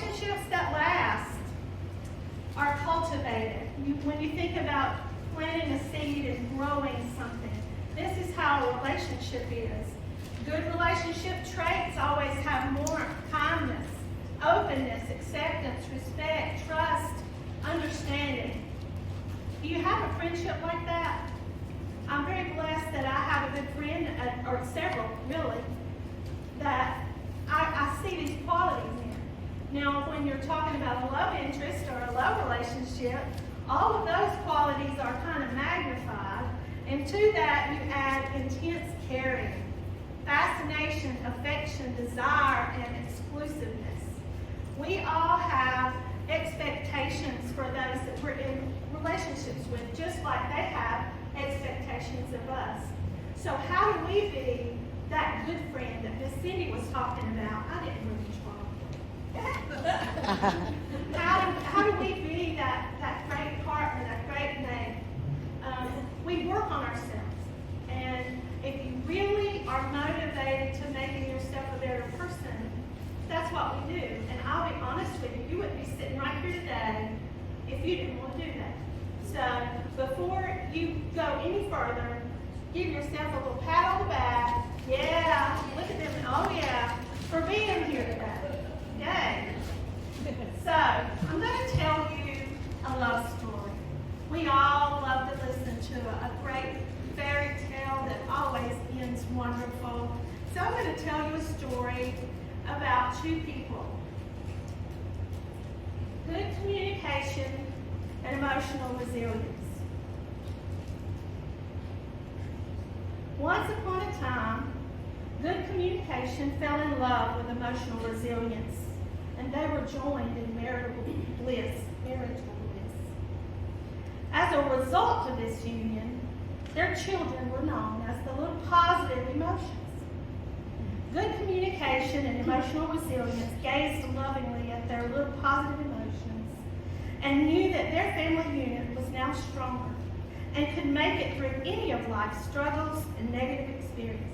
relationships that last are cultivated. When you think about planting a seed and growing something, this is how a relationship is. Good relationship traits always have more kindness, openness, acceptance, respect, trust, understanding. Do you have a friendship like that? I'm very blessed that I have a good friend, or several really, that I see these qualities in. Now, when you're talking about a love interest or a love relationship, all of those qualities are kind of magnified, and to that you add intense caring, fascination, affection, desire, and exclusiveness. We all have expectations for those that we're in relationships with, just like they have expectations of us. So how do we be that good friend that Miss Cindy was talking about? I didn't really try. How do we be that great partner, that great mate? We work on ourselves. And if you really are motivated to making yourself a better person, that's what we do. And I'll be honest with you, you wouldn't be sitting right here today if you didn't want to do that. So before you go any further, give yourself a little pat on the back. Yeah, look at them. Oh yeah, for being here today. Yay. So I'm going to tell you a love story. We all love to listen to a great fairy tale that always ends wonderful. So I'm going to tell you a story about two people. Good communication and emotional resilience. Once upon a time, good communication fell in love with emotional resilience, and they were joined in marital bliss. As a result of this union, their children were known as the little positive emotions. Good communication and emotional resilience gazed lovingly at their little positive emotions and knew that their family unit was now stronger and could make it through any of life's struggles and negative experiences.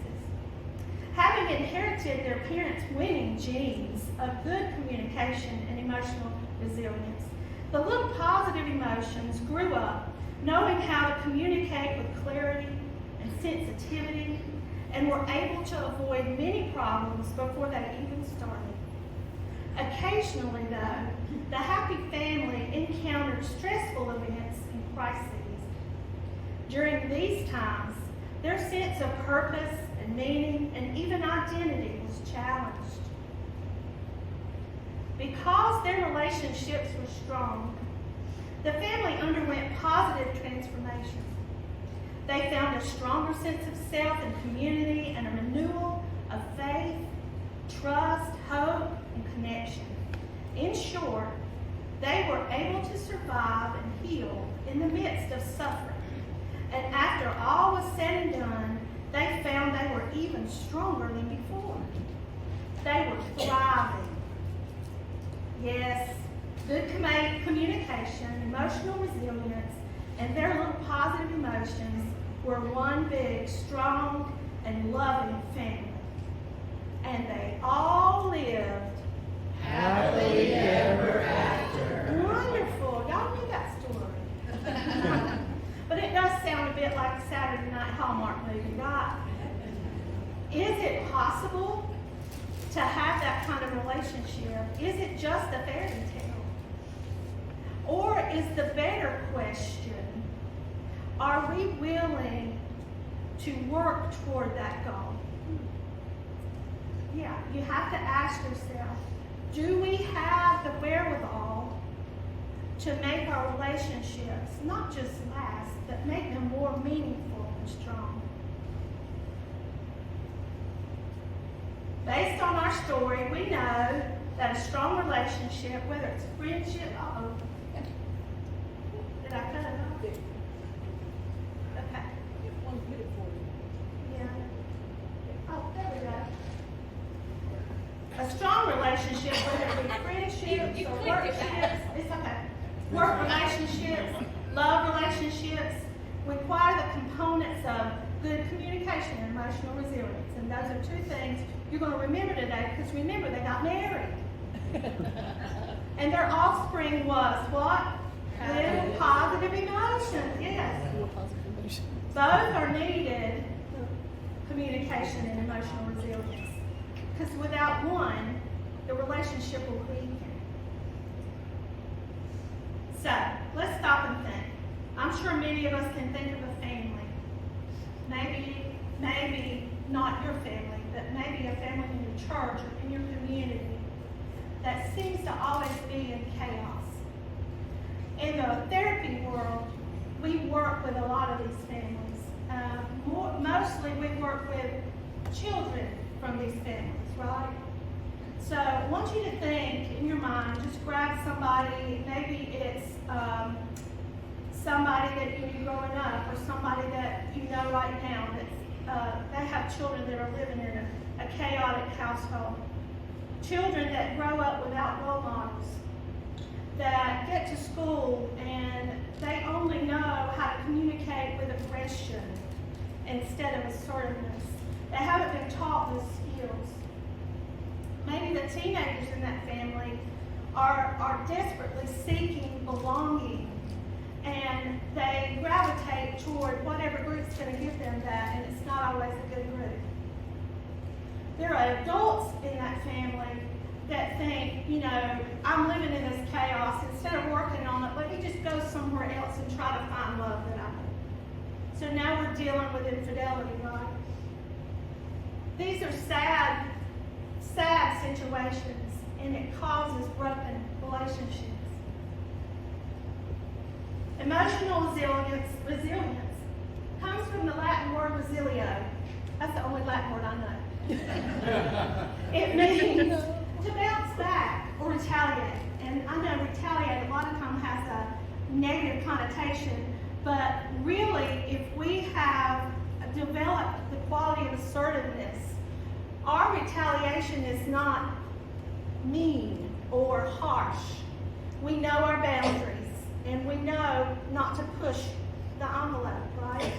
Having inherited their parents' winning genes of good communication and emotional resilience, the little positive emotions grew up knowing how to communicate with clarity and sensitivity, and were able to avoid many problems before they even started. Occasionally, though, the happy family encountered stressful events and crises. During these times, their sense of purpose and meaning and even identity was challenged. Because their relationships were strong, the family underwent positive transformation. They found a stronger sense of self and community and a renewal of faith, trust, hope, and connection. In short, they were able to survive and heal in the midst of suffering. And after all was said and done, they found they were even stronger than before. They were thriving. Yes, good communication, emotional resilience, and their little positive emotions were one big, strong, and loving family. And they all lived happily ever after. Wonderful. Y'all knew that story. But it does sound a bit like a Saturday Night Hallmark movie, right? Is it possible to have that kind of relationship? Is it just a fairy tale? Or is the better question, are we willing to work toward that goal? Yeah, you have to ask yourself, do we have the wherewithal to make our relationships not just last, but make them more meaningful and strong? Based on our story, we know that a strong relationship, whether it's friendship, did I cut it off? Okay. One minute for you. Yeah. Oh, there we go. A strong relationship, whether it be friendships or workships, it's okay. Work relationships, love relationships, require the components of good communication and emotional resilience. And those are two things you're going to remember today, because remember, they got married. And their offspring was what? Good positive emotions, yes. Both are needed, communication and emotional resilience. Because without one, the relationship will weaken. So, let's stop and think. I'm sure many of us can think of a family. Maybe not your family, but maybe a family in your church or in your community that seems to always be in chaos. In the therapy world, we work with a lot of these families. Mostly we work with children from these families, right? So I want you to think in your mind, just grab somebody, maybe it's somebody that you knew growing up or somebody that you know right now that they have children that are living in a chaotic household. Children that grow up without role models, that get to school and they only know how to communicate with aggression instead of assertiveness. They haven't been taught those skills. Maybe the teenagers in that family are desperately seeking belonging, and they gravitate toward whatever group's going to give them that, and it's not always a good group. There are adults in that family that think, I'm living in this chaos. Instead of working on it, let me just go somewhere else and try to find love that I know. So now we're dealing with infidelity, right? These are sad situations, and it causes broken relationships. Emotional resilience comes from the Latin word resilio. That's the only Latin word I know. It means to bounce back or retaliate. And I know retaliate a lot of times has a negative connotation, but really if we have developed the quality of assertiveness, our retaliation is not mean or harsh. We know our boundaries and we know not to push the envelope, right?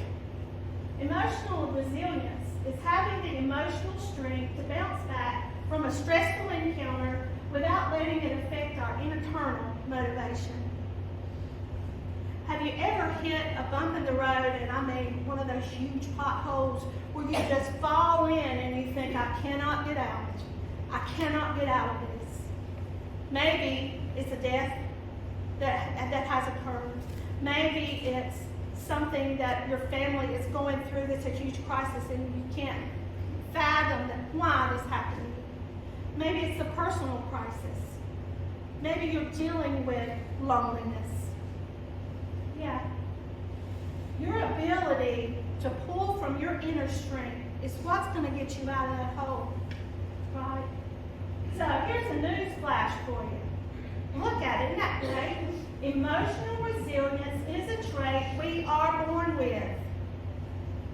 Emotional resilience is having the emotional strength to bounce back from a stressful encounter without letting it affect our internal motivation. Have you ever hit a bump in the road, and I mean one of those huge potholes where you just fall in and you think, I cannot get out. I cannot get out of this. Maybe it's a death that has occurred. Maybe it's something that your family is going through that's a huge crisis and you can't fathom why this happened. Maybe it's a personal crisis. Maybe you're dealing with loneliness. Yeah. Your ability to pull from your inner strength is what's going to get you out of that hole. Right? So here's a news flash for you. Look at it, isn't that great? Emotional resilience is a trait we are born with.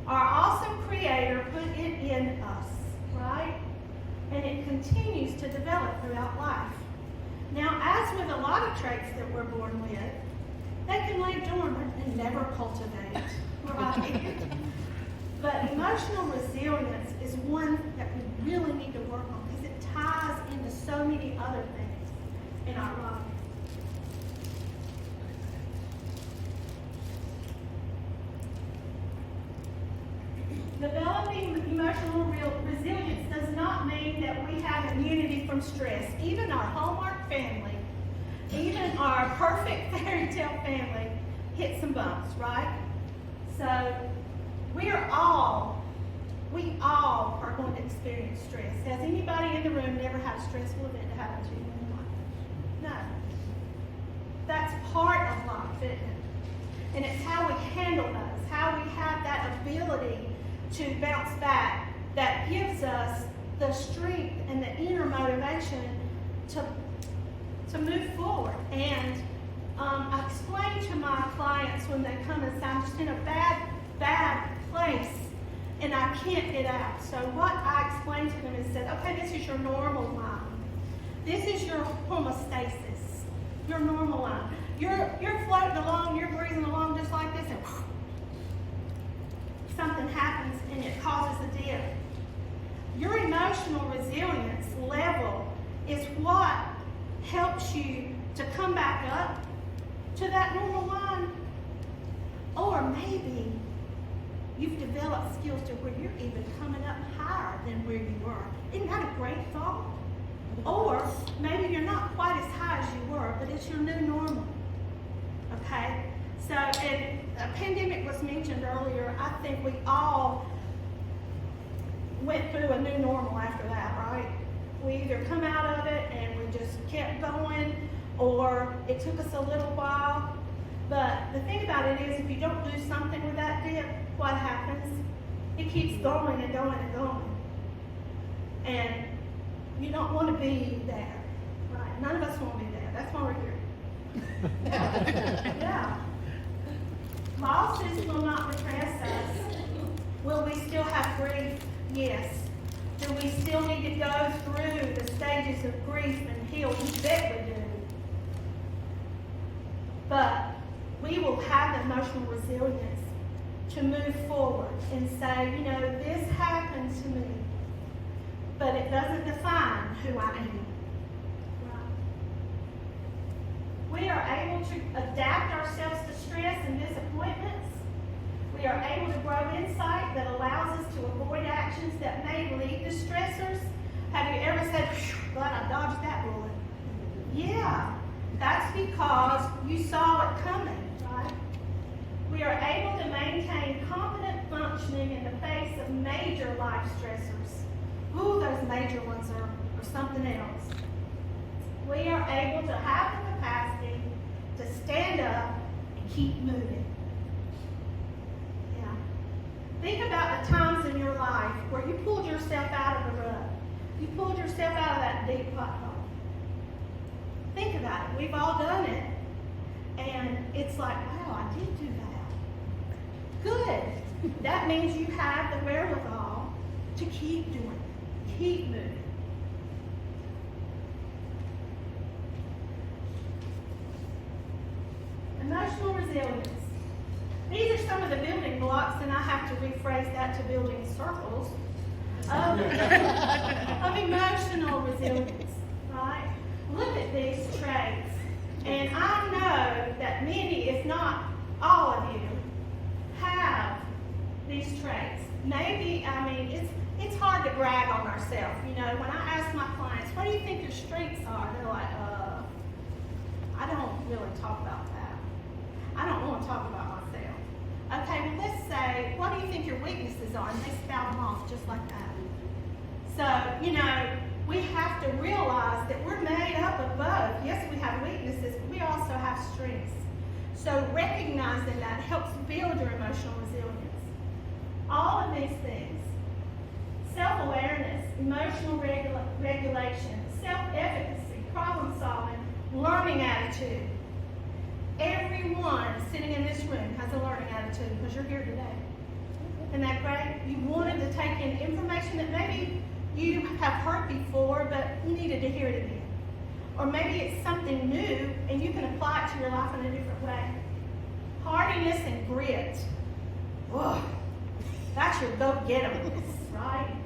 Our awesome Creator put it in us, right? And it continues to develop throughout life. Now, as with a lot of traits that we're born with, they can lay dormant and never cultivate, right? But emotional resilience is one that we really need to work on because it ties into so many other things in our life. Developing emotional resilience does not mean that we have immunity from stress. Even our Hallmark family, even our perfect fairy tale family hit some bumps, right? So we all are going to experience stress. Has anybody in the room never had a stressful event happen to you in life? No. That's part of life, isn't it? And it's how we handle those, how we have that ability to bounce back that gives us the strength and the inner motivation to move forward. And I explain to my clients when they come and say, I'm just in a bad place and I can't get out. So what I explain to them is that, okay, this is your normal line. This is your homeostasis, your normal line. You're floating along, you're breathing along just like this, and something happens and it causes a dip. Your emotional resilience level is what helps you to come back up to that normal line. Or maybe you've developed skills to where you're even coming up higher than where you were. Isn't that a great thought? Or maybe you're not quite as high as you were, but it's your new normal. Okay? So, and a pandemic was mentioned earlier. I think we all went through a new normal after that, right? We either come out of it and we just kept going, or it took us a little while. But the thing about it is, if you don't do something with that dip, what happens? It keeps going and going and going. And you don't want to be there, right? None of us want to be there. That's why we're here. Yeah. Losses will not repress us. Will we still have grief? Yes. Do we still need to go through the stages of grief and heal? You bet we do. But we will have the emotional resilience to move forward and say, you know, this happened to me, but it doesn't define who I am. Right. We are able to adapt ourselves to stress and disappointments. We are able to grow insight that allows us to avoid actions that may lead to stressors. Have you ever said, glad I dodged that bullet? Yeah, that's because you saw it coming, right? We are able to maintain competent functioning in the face of major life stressors. Ooh, those major ones are something else. We are able to have the capacity to stand up and keep moving. Yeah. Think about the times in your life where you pulled yourself out of the rut. You pulled yourself out of that deep pothole. Think about it. We've all done it. And it's like, wow, I did do that. Good. That means you have the wherewithal to keep doing it. Keep moving. Emotional resilience. These are some of the building blocks, and I have to rephrase that to building circles of emotional resilience, right? Look at these traits. And I know that many, if not all of you, have these traits. Maybe, it's hard to brag on ourselves. You know, when I ask my clients, what do you think your strengths are? They're like, I don't really talk about that. I don't want to talk about myself. Okay, well, let's say, what do you think your weaknesses are? And they spout them off just like that. So, you know, we have to realize that we're made up of both. Yes, we have weaknesses, but we also have strengths. So recognizing that helps build your emotional resilience. All of these things, self-awareness, emotional regulation, self-efficacy, problem-solving, learning attitude. Everyone sitting in this room has a learning attitude because you're here today. Isn't that great? You wanted to take in information that maybe you have heard before, but you needed to hear it again. Or maybe it's something new and you can apply it to your life in a different way. Hardiness and grit. Whoa, that's your go-get-emness, right?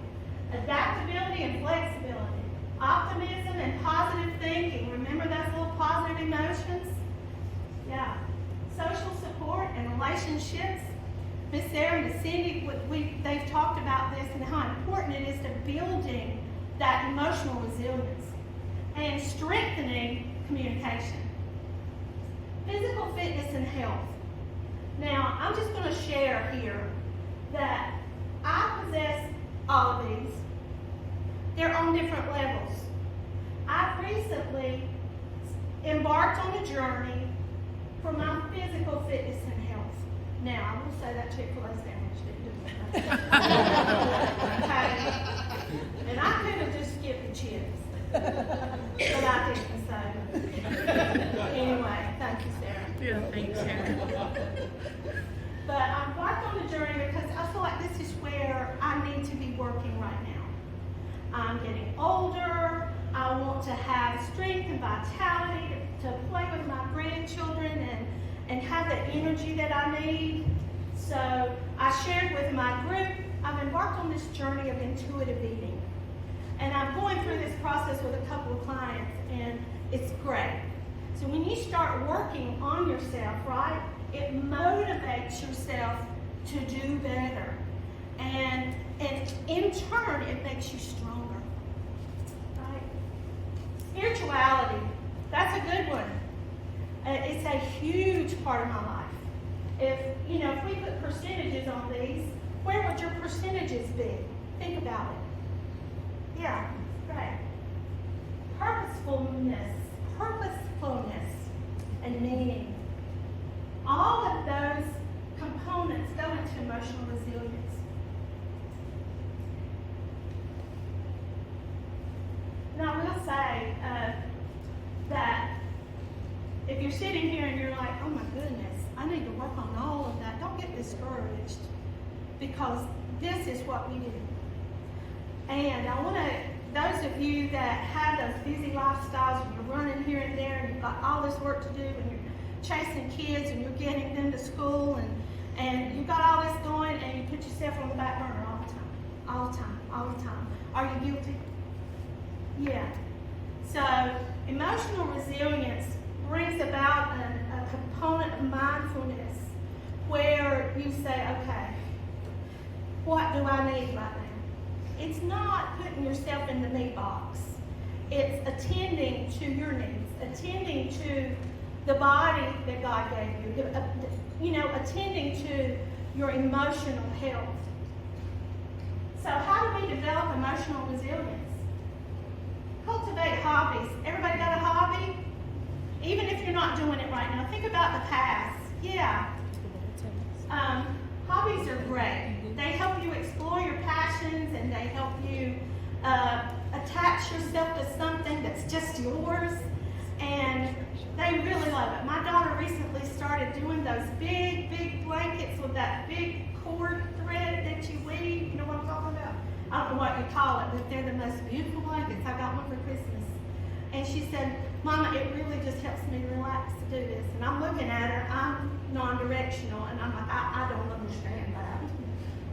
Adaptability and flexibility. Optimism and positive thinking. Remember those little positive emotions? Yeah. Social support and relationships. Miss Sarah and Miss Cindy, they've talked about this and how important it is to building that emotional resilience and strengthening communication. Physical fitness and health. Now, I'm just going to share here that I possess all of these. They're on different levels. I've recently embarked on a journey for my physical fitness and health. Now, I will say that Chick-fil-A sandwich didn't do that. Okay. And I could have just skipped the chips. But I didn't, so. Anyway, thank you, Sarah. Yeah, thanks, Sarah. But I'm embarked on the journey because I feel like this is where I need to be working right now. I'm getting older. I want to have strength and vitality to play with my grandchildren and have the energy that I need. So I shared with my group, I've embarked on this journey of intuitive eating. And I'm going through this process with a couple of clients, and it's when you start working on yourself, right, it motivates yourself to do better. And in turn, it makes you stronger, right? Spirituality, that's a good one. It's a huge part of my life. If we put percentages on these, where would your percentages be? Think about it. Yeah, right. Purposefulness, and meaning. All of those components go into emotional resilience. Now, I will say that if you're sitting here and you're like, oh my goodness, I need to work on all of that, don't get discouraged, because this is what we do. And I want to, those of you that have those busy lifestyles, and you're running here and there, and you've got all this work to do, and you're chasing kids, and you're getting them to school, and you've got all this going, and you put yourself on the back burner all the time. Are you guilty? Yeah. So emotional resilience brings about a component of mindfulness where you say, okay, what do I need right now? It's not putting yourself in the me box. It's attending to your needs, attending to the body that God gave you, attending to your emotional health. So how do we develop emotional resilience? Cultivate hobbies. Everybody got a hobby? Even if you're not doing it right now, think about the past. Yeah. Hobbies are great. They help you explore your passions, and they help you attach yourself to something that's just yours, and they really love it. My daughter recently started doing those big blankets with that big cord thread that you weave. You know what I'm talking about? I don't know what you call it, but they're the most beautiful blankets. I got one for Christmas. And she said, Mama, it really just helps me relax to do this. And I'm looking at her, I'm non-directional, and I'm like, I don't understand that.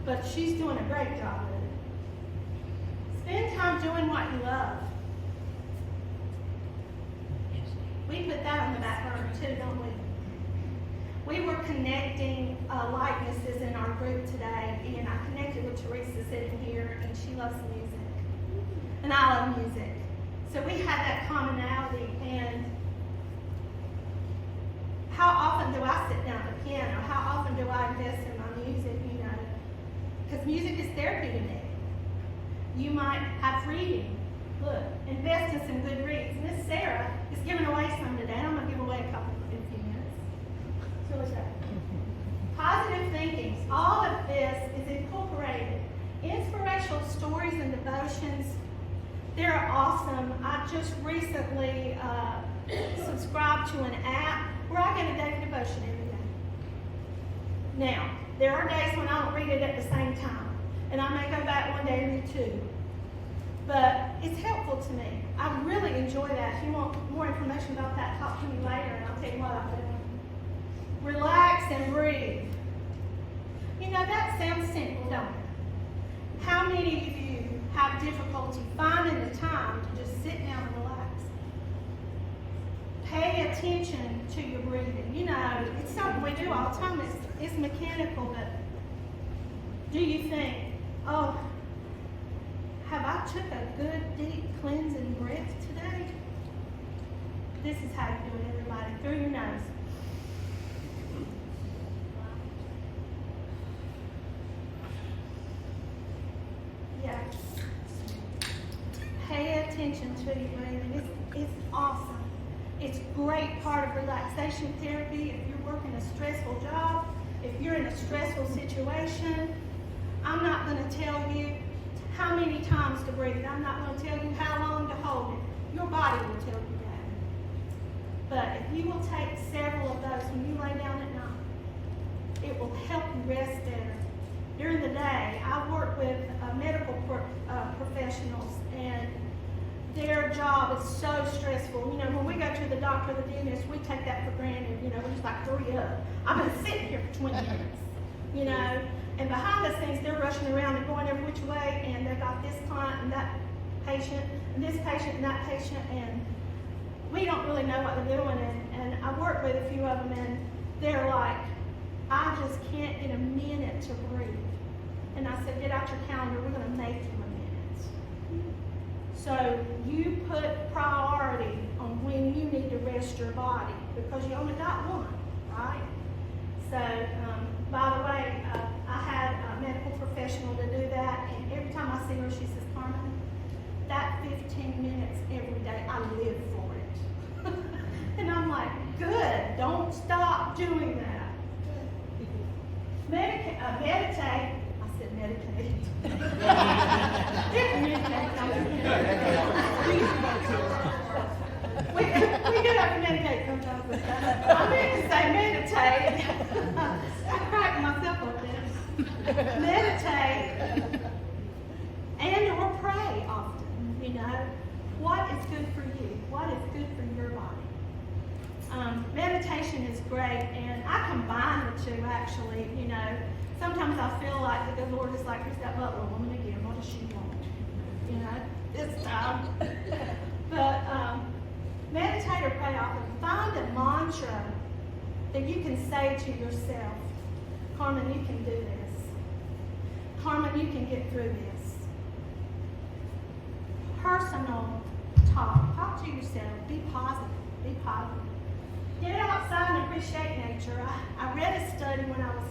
But she's doing a great job with it. Spend time doing what you love. We put that on the back burner too, don't we? We were connecting likenesses in our group today, and I connected with Teresa sitting here, and she loves music. And I love music. So we had that commonality, and how often do I sit down at the piano? How often do I invest in my music, Because music is therapy to me. You might have reading. Look, invest in some good reads. Miss Sarah is giving away some today. I'm going to give away a couple in a few minutes. So what's that? Positive thinking. All of this is incorporated. Inspirational stories and devotions, they're awesome. I just recently subscribed to an app where I get a daily devotion every day. Now, there are days when I don't read it at the same time, and I may go back one day and read two. But it's helpful to me. I really enjoy that. If you want more information about that, talk to me later, and I'll tell you what I'm doing. Relax and breathe. That sounds simple, don't it? How many of you have difficulty finding the time to just sit down and relax? Pay attention to your breathing. It's something we do all the time. It's mechanical, but do you think, oh, have I took a good, deep, cleansing breath today? This is how you do it, everybody. Through your nose. Yeah. Pay attention to your breathing. It's awesome. It's a great part of relaxation therapy. If you're working a stressful job, if you're in a stressful situation, I'm not going to tell you how many times to breathe. I'm not going to tell you how long to hold it. Your body will tell you that. But if you will take several of those when you lay down at night, it will help you rest better. During the day, I work with medical professionals, and their job is so stressful. When we go to the doctor or the dentist, we take that for granted. We're just like, hurry up. I've been sitting here for 20 minutes, And behind the scenes, they're rushing around and going every which way, and they've got this client and that patient, and this patient and that patient, and we don't really know what they're doing. And and I work with a few of them, and they're like, I just can't get a minute to breathe. And I said, get out your calendar, we're going to make you a minute. So you put priority on when you need to rest your body, because you only got one, right? So, by the way, I had a medical professional to do that, and every time I see her, she says, Carmen, that 15 minutes every day, I live for it. And I'm like, good, don't stop doing that. Meditate. I said meditate. We do have to meditate sometimes. I meant to say meditate. I cracked myself up then. Meditate and or pray often, you know. What is good for you? What is good for your body? Meditation is great, and I combine the two actually, you know. Sometimes I feel like that the Lord is like, here's that Butler woman again, what does she want? You know, this time. But meditate or pray often. Find a mantra that you can say to yourself. Carmen, you can do this. Carmen, you can get through this. Personal talk. Talk to yourself. Be positive. Be positive. Get outside and appreciate nature. I read a study when I was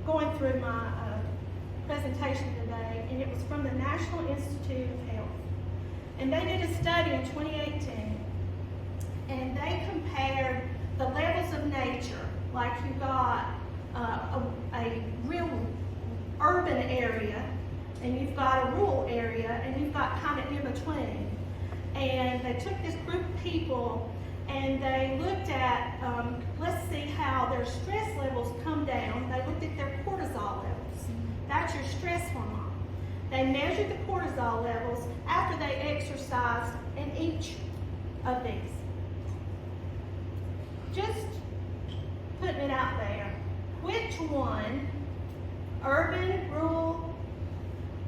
going through my presentation today, and it was from the National Institute of Health. And they did a study in 2018, and they compared the levels of nature, like you got a real urban area, and you've got a rural area, and you've got kind of in between. And they took this group of people, and they looked at, let's see how their stress levels come down. They looked at their cortisol levels. That's your stress hormone. They measured the cortisol levels after they exercised in each of these. Just putting it out there. Which one, urban, rural,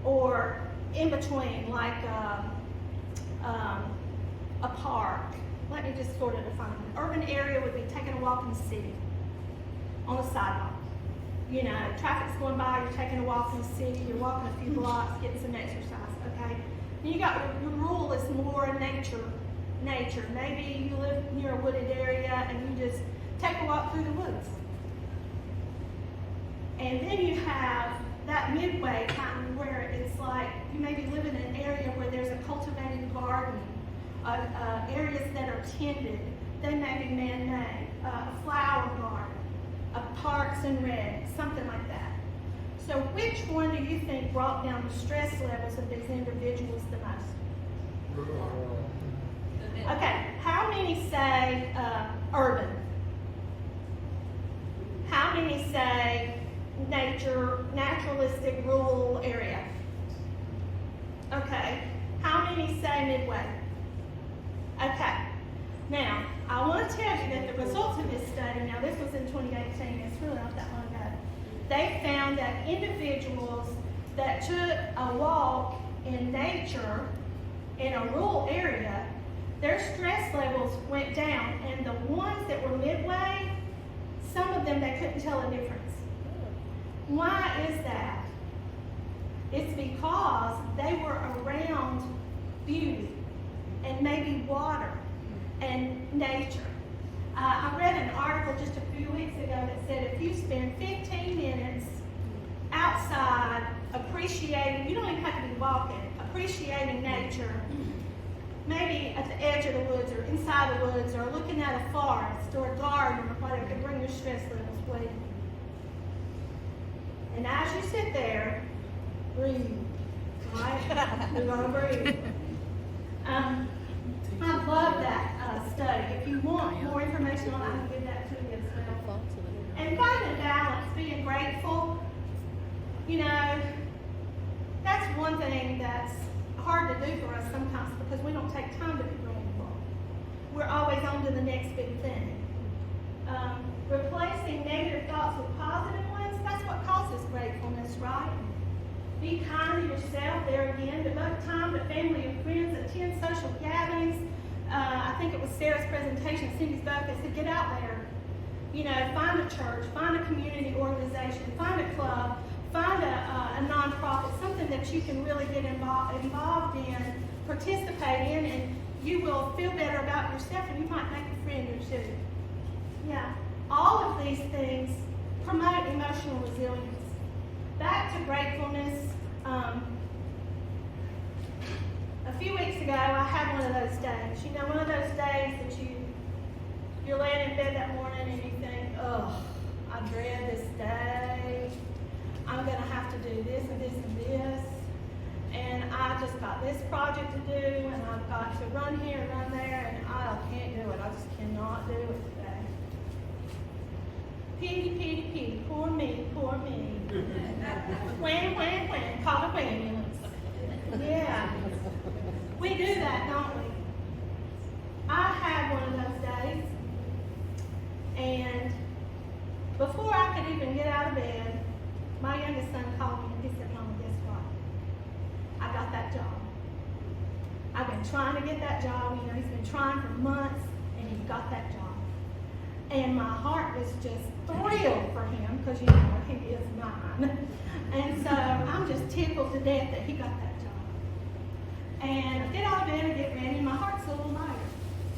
or in between, like a park? Let me just sort of define it. Urban area would be taking a walk in the city, on the sidewalk. You know, traffic's going by, you're taking a walk in the city, you're walking a few blocks, getting some exercise, okay? And you got your rural is more nature. Maybe you live near a wooded area and you just take a walk through the woods. And then you have that midway kind of where it's like you maybe live in an area where there's a cultivated garden, areas that are tended. They may be man-made, a flower garden, parks and recs, something like that. So which one do you think brought down the stress levels of these individuals the most? Okay, how many say urban? How many say naturalistic rural area? Okay, how many say midway? Okay, now I want to tell you that the results of this study, now this was in 2018, it's really not that long ago, they found that individuals that took a walk in nature in a rural area, their stress levels went down, and the ones that were midway, some of them they couldn't tell a difference. Why is that? It's because they were around beauty and maybe water and nature. I read an article just a few weeks ago that said if you spend 15 minutes outside appreciating, you don't even have to be walking, appreciating nature, maybe at the edge of the woods or inside the woods or looking at a forest or a garden or whatever, it can bring your stress levels way down. And as you sit there, breathe, right? You're going to breathe. I love that study. If you want more information on it, I can give that to you as well. And finding balance, being grateful, you know, that's one thing that's hard to do for us sometimes because we don't take time to be grateful. We're always on to the next big thing. Replacing negative thoughts with positive ones, that's what causes gratefulness, right? Be kind to yourself there again. Devote time to family and friends. Attend social gatherings. I think it was Sarah's presentation, Cindy's book, they said, get out there. You know, find a church, find a community organization, find a club, find a nonprofit, something that you can really get involved in, participate in, and you will feel better about yourself, and you might make a friend or two. Yeah, all of these things promote emotional resilience. Back to gratefulness. A few weeks ago, I had one of those days. You know, one of those days that you're laying in bed that morning and you think, oh, I dread this day. I'm going to have to do this and this and this. And I just got this project to do, and I've got to run here and run there, and I can't do it. I just cannot do it today. Pity, pity, pity. Poor me, poor me. When, call the ambulance. Yeah. We do that, don't we? I had one of those days, and before I could even get out of bed, my youngest son called me and he said, Mama, guess what? I got that job. I've been trying to get that job. You know, he's been trying for months, and he got that job. And my heart was just thrilled for him, because, you know, he is mine. And so I'm just tickled to death that he got that job. And I get out of bed and get ready, and my heart's a little lighter,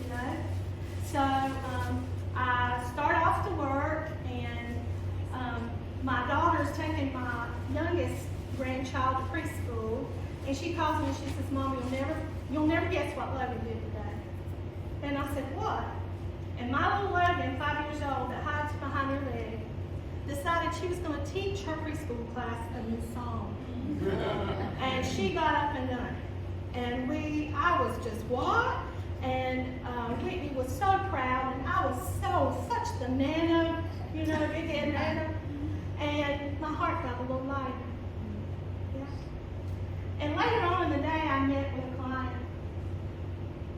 you know. So I start off to work, and my daughter's taking my youngest grandchild to preschool, and she calls me and she says, Mom, you'll never guess what Logan did today. And I said, what? And my little Logan, 5 years old, that hides behind her leg, decided she was going to teach her preschool class a new song. And she got up and done it. And I was just, what? And Whitney was so proud, and I was such the nana, you know, big head nana. And my heart got a little lighter. Yeah. And later on in the day, I met with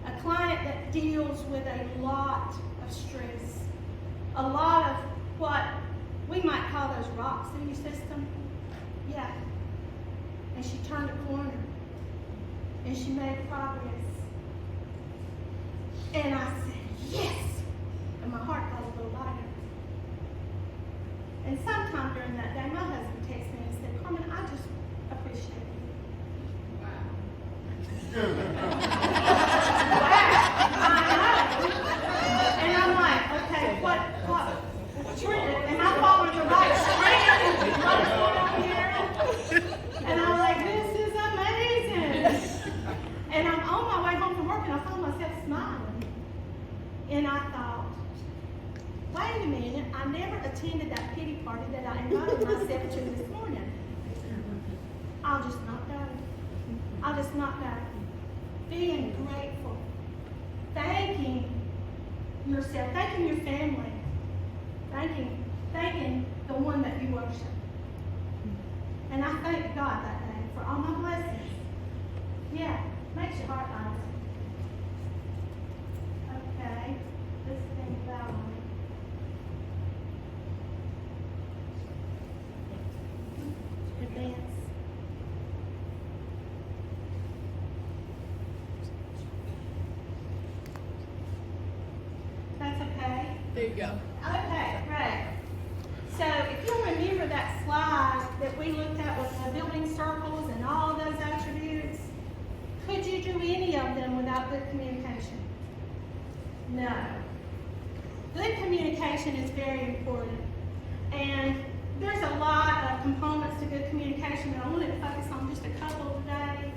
a client that deals with a lot of stress, a lot of what we might call those rocks in your system. Yeah. And she turned a corner, and she made progress. And I said, yes! And my heart got a little lighter. And sometime during that day, my husband texted me and said, Carmen, I just appreciate you. Wow. And I'm like, okay, what, am I following the right trend? What's going on here? And I'm like, this is amazing. And I'm on my way home from work, and I found myself smiling. And I thought, wait a minute, I never attended that pity party that I invited myself to this morning. I'll just not go. I'll just not go. Being grateful. Thanking yourself. Thanking your family. Thanking the one that you worship. And I thank God that day for all my blessings. Yeah, makes your heart lighter. Okay, this thing about me. Advance. That's okay? There you go. Okay, great. So if you'll remember that slide that we looked at with the building circles and all of those attributes, could you do any of them without good communication? No. Good communication is very important. And there's a lot of components to good communication, but I wanted to focus on just a couple today.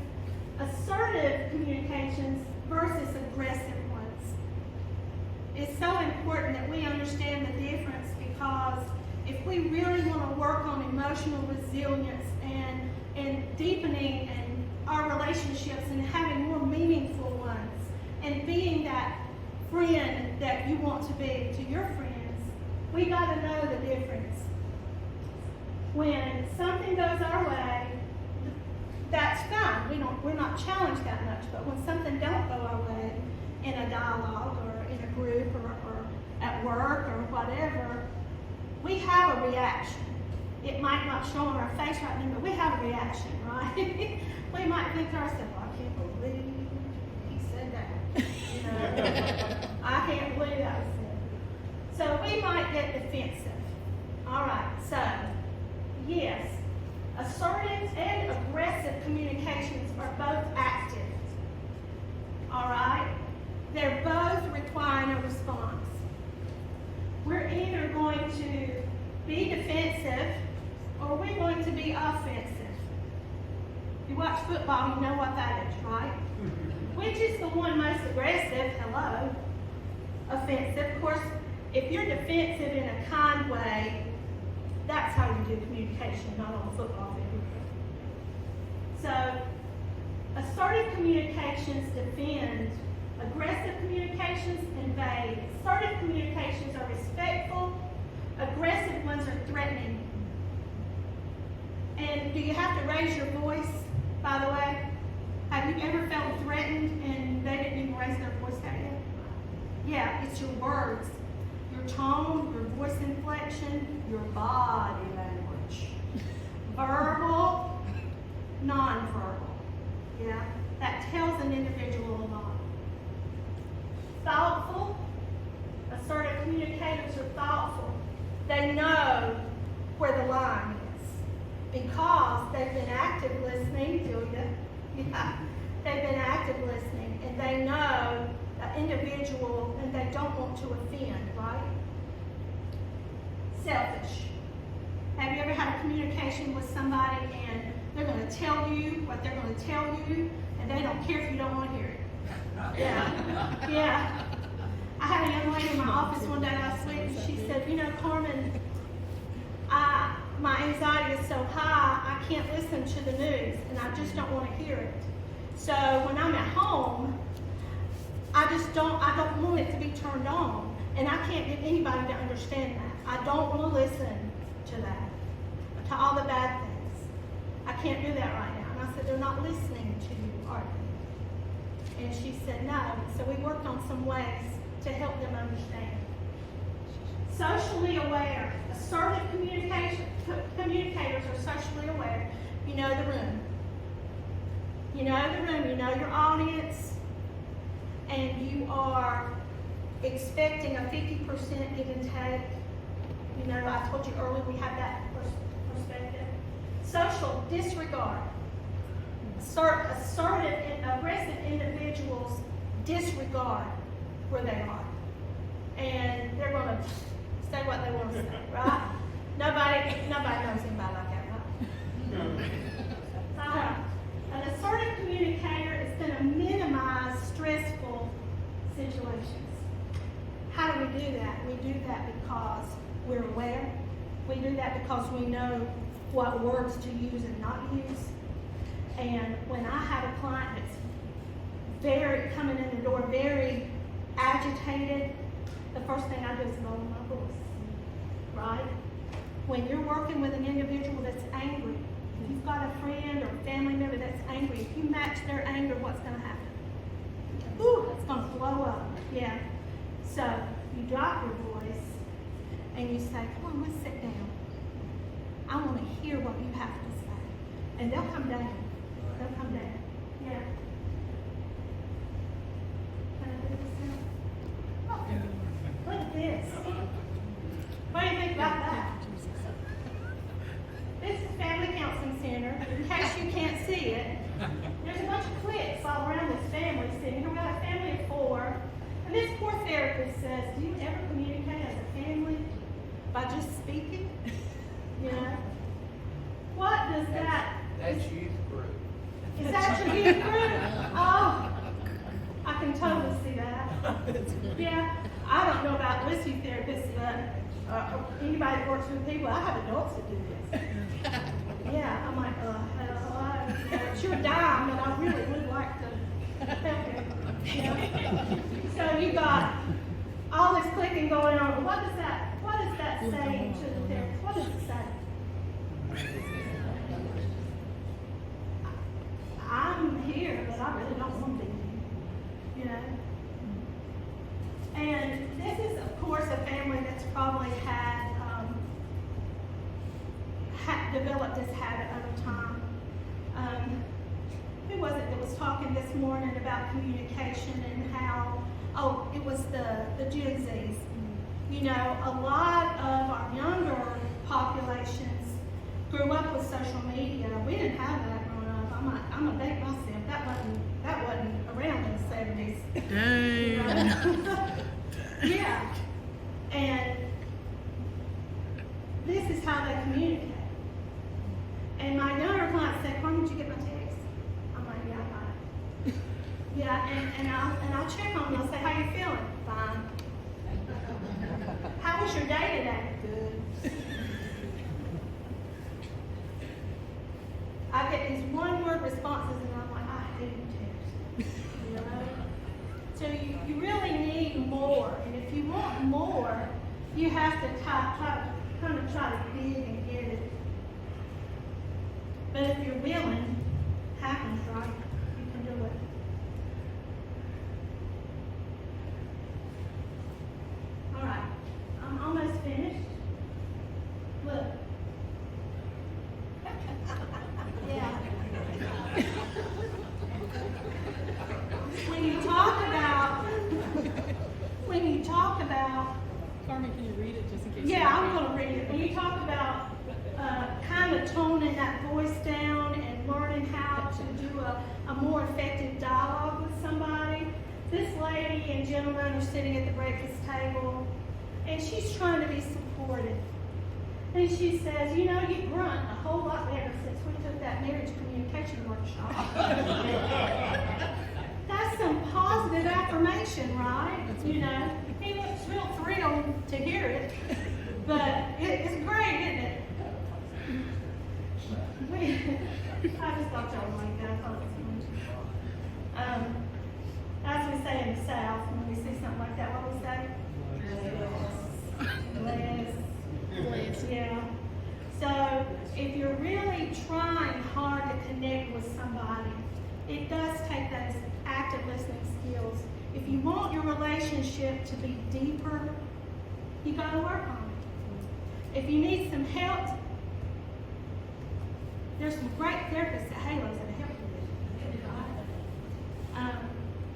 Assertive communications versus aggressive ones. It's so important that we understand the difference, because if we really want to work on emotional resilience and deepening and our relationships and having more meaningful ones and being that friend that you want to be to your friends, we got to know the difference. When something goes our way, that's fine. We're not challenged that much. But when something don't go our way in a dialogue or in a group or at work or whatever, we have a reaction. It might not show on our face right now, but we have a reaction, right? We might think to ourselves, I can't believe he said that. You know, I can't believe that was said. So we might get defensive. All right, so yes, assertive and aggressive communications are both active. All right? They're both requiring a response. We're either going to be defensive or we're going to be offensive. If you watch football, you know what that is, right? Which is the one most aggressive? Hello. Offensive. Of course, if you're defensive in a kind way, that's how you do communication, not on a football field. So, assertive communications defend, aggressive communications invade. Assertive communications are respectful, aggressive ones are threatening. And do you have to raise your voice, by the way? Have you ever felt threatened and they didn't even raise their voice at you? Yeah, it's your words, your tone, your voice inflection, your body language. Verbal, non-verbal. Yeah, that tells an individual a lot. Thoughtful, assertive communicators are thoughtful. They know where the line is because they've been active listening, Julia. Yeah, they've been active listening, and they know the individual, and they don't want to offend, right? Selfish. Have you ever had a communication with somebody and they're going to tell you what they're going to tell you, and they don't care if you don't want to hear it? Yeah, yeah. I had a young lady in my office one day last week, and she said, you know, Carmen, my anxiety is so high, I can't listen to the news, and I just don't want to hear it. So when I'm at home, I don't want it to be turned on, and I can't get anybody to understand that. I don't want to listen to that, to all the bad things. I can't do that right now. And I said, they're not listening to you, are they? And she said, no. So we worked on some ways to help them understand. Socially aware. Assertive communicators are socially aware. You know the room. You know the room. You know your audience. And you are expecting a 50% give and take. You know, I told you earlier we have that perspective. Social disregard. Assertive and aggressive individuals disregard where they are. And they're going to say what they want to say, right? Nobody knows anybody like that, right? An assertive communicator is going to minimize stressful situations. How do we do that? We do that because we're aware. We do that because we know what words to use and not use. And when I have a client that's coming in the door very agitated, the first thing I do is lower my voice, right? When you're working with an individual that's angry, if you've got a friend or a family member that's angry, if you match their anger, what's going to happen? Ooh, it's going to blow up. Yeah. So you drop your voice and you say, come on, let's sit down. I want to hear what you have to say. And they'll come down. They'll come down. Yeah. Can I do this now? Oh, look at this. What do you think about that? This is Family Counseling Center. In case you can't see it, there's a bunch of clips all around this family sitting here. We've got a family of 4. And this poor therapist says, do you ever communicate as a family by just speaking? You know? What does that... That's youth group. Is that your youth group? Oh, I can totally see that. Yeah, I don't know about this youth therapist, but anybody that works with people, I have adults that do this. Yeah, I'm like, it's your dime, but I really would like to help you. Yeah. So you got all this clicking going on. What is that saying to the therapist? What does it say? I'm here, but I really don't want to be here, you know? And this is, of course, a family that's probably had developed this habit over time. Who was it that was talking this morning about communication and how, it was the Gen Zs. You know, a lot of our younger populations grew up with social media. We didn't have that growing up. I'm gonna date myself. That wasn't around in the 70s. Dang. Yeah. And this is how they communicate. And my younger clients say, Carmen, did you get my text? I'm like, yeah, I got it. Yeah, and I'll check on them. I'll say, how you feeling? Fine. How was your day today? Good. I get these one-word responses, and I'm like, I hate text. You know? So you really need more. And if you want more, you have to try to dig and get it. But if you're willing, happens, right? You can do it. All right, I'm almost finished. Look. Yeah. When you talk about, Carmen, can you read it just in case? yeah, I'm going to read it. When you talk about kind of toning that voice down and learning how to do a more effective dialogue with somebody, this lady and gentleman are sitting at the breakfast table, and she's trying to be supportive. And she says, you know, you grunt a whole lot better since we took that marriage communication workshop. That's some positive affirmation, right? You know, he looks real thrilled to hear it, but it's great, isn't it? I just thought y'all would like that. I thought it was funny. As we say in the South, when we see something like that, what we say? Bless. Yeah. So if you're really trying hard to connect with somebody, it does take those active listening skills. If you want your relationship to be deeper, you got to work on it. If you need some help, there's some great therapists at Halos that help you with it.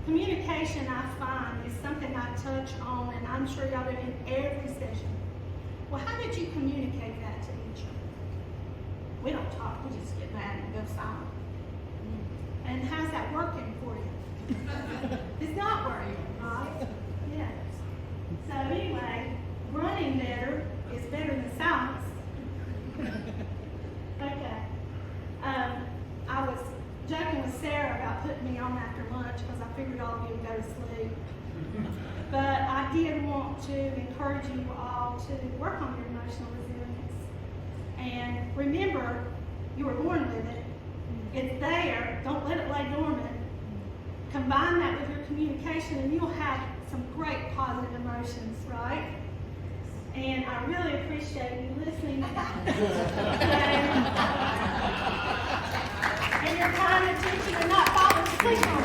Communication, I find, is something I touch on, and I'm sure y'all do in every session. Well, how did you communicate that to each other? We don't talk, we just get mad and go silent. And how's that working for you? It's not working, right? Yes. So anyway, running better is better than silence. Okay. I was joking with Sarah about putting me on after lunch because I figured all of you would go to sleep. But I did want to encourage you all to work on your emotional resilience. And remember, you were born with it. It's there. Don't let it lay dormant. Combine that with your communication and you'll have some great positive emotions, right? And I really appreciate you listening and your kind attention and not falling asleep on